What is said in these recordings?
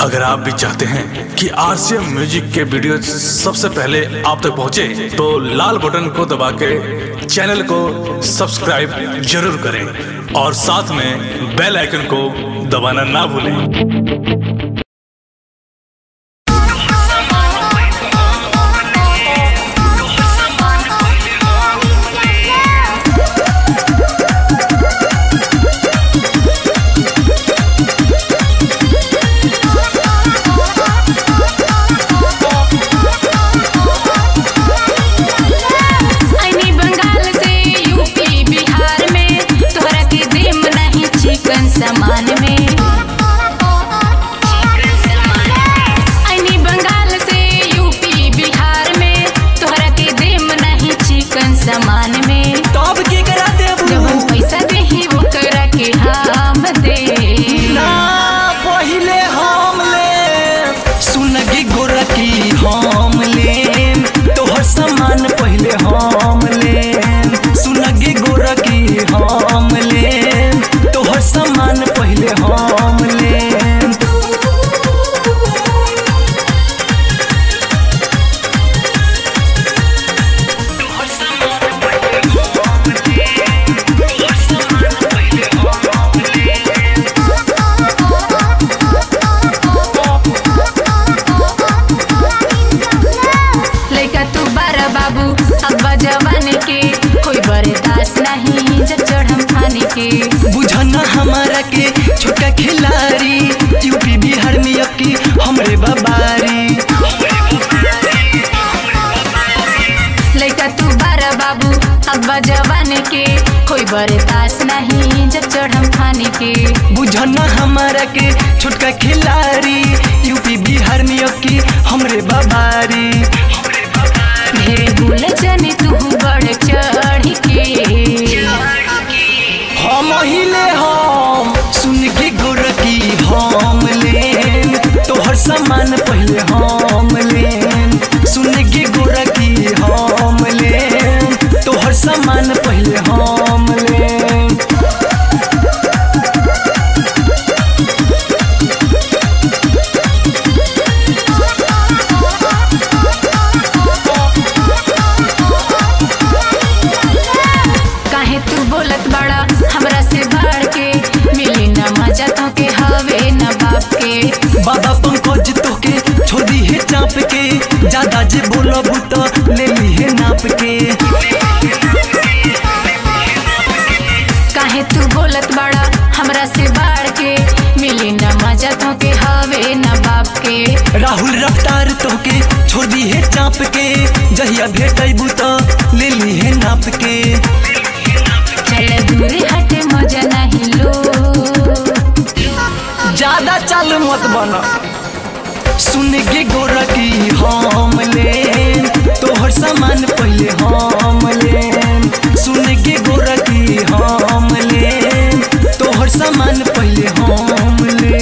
अगर आप भी चाहते हैं कि आरसीएम म्यूजिक के वीडियो सबसे पहले आप तक पहुंचे, तो लाल बटन को दबा के चैनल को सब्सक्राइब जरूर करें और साथ में बेल आइकन को दबाना ना भूलें। समान में आईनी बंगाल से यूपी बिहार में तोहरा के देम नहीं चिकन समान में तो अब की करा देबू जब हम पैसा देही वो करा के हम दे ना पहिले हम ले सुनगी गोरकी हम ले तोहर समान पहिले हम ले सुनगी गोरकी हम ले तोहर समान पहिले हम ले लइका तू बारा बाबू अब्बा जवान के कोई बर्दाश्त नहीं जब चढ़म खाने के बुझना हमारा के छोटा खिलाड़ी यूपी बिहार में अब की हमरे बाबारी लइका तू बारा बाबू अब्बा जवान के कोई बर्दाश्त नहीं जब चढ़म खाने के बुझना हमारा के छोटका खिलाड़ी यूपी बिहार में अब की हमरे बाबारी ढेरे भूल जाने तू बढ़ चढ़ के हम हिले हम सुन के गोरकी हम ले तोहर समान पहले हम ले सुन के गोरकी हम ले तोहर समान पहले हम ले काहे तू बोलत बड़ा हमरा से बढ़ के मिली ना मजा तो के हवे ना बाप के बाबा पंकज तोके छोड़ दी है चाप के ज्यादा जे बोलबू तो ले ली है नाप के काहे तू बोलत बड़ा हमरा से बढ़ के मिली ना मजा तो के हवे ना बाप के राहुल रफ्तार तोके छोड़ दी है चाप के जहिया भेटबू तो ले ली है नाप के चल दूर हटे मजा नहीं लो ज्यादा चाल मत बना सुन के गोरकी हम ले तोहर सामान पहले हम ले सुन के गोरकी हम ले तोहर सामान पहले हम ले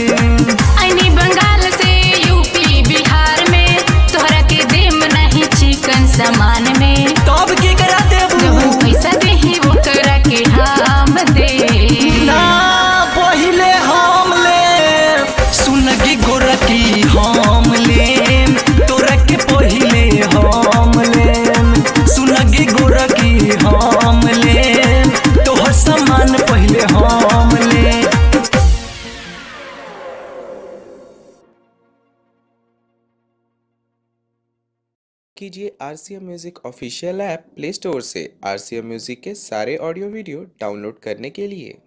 आईनी बंगाल से यूपी बिहार में तोहरा के देम नहीं चिकन समान में तब की करा देबू जब हम पैसा देही वो करा के हम दे ना पहिले हम ले सुन के गोरकी हम ले तोरा के पहिले हम ले सुन के गोरकी हम ले तोहर समान पहिले हम ले कीजिए RCM music official app play store से आरसीएम म्यूजिक के सारे ऑडियो वीडियो डाउनलोड करने के लिए।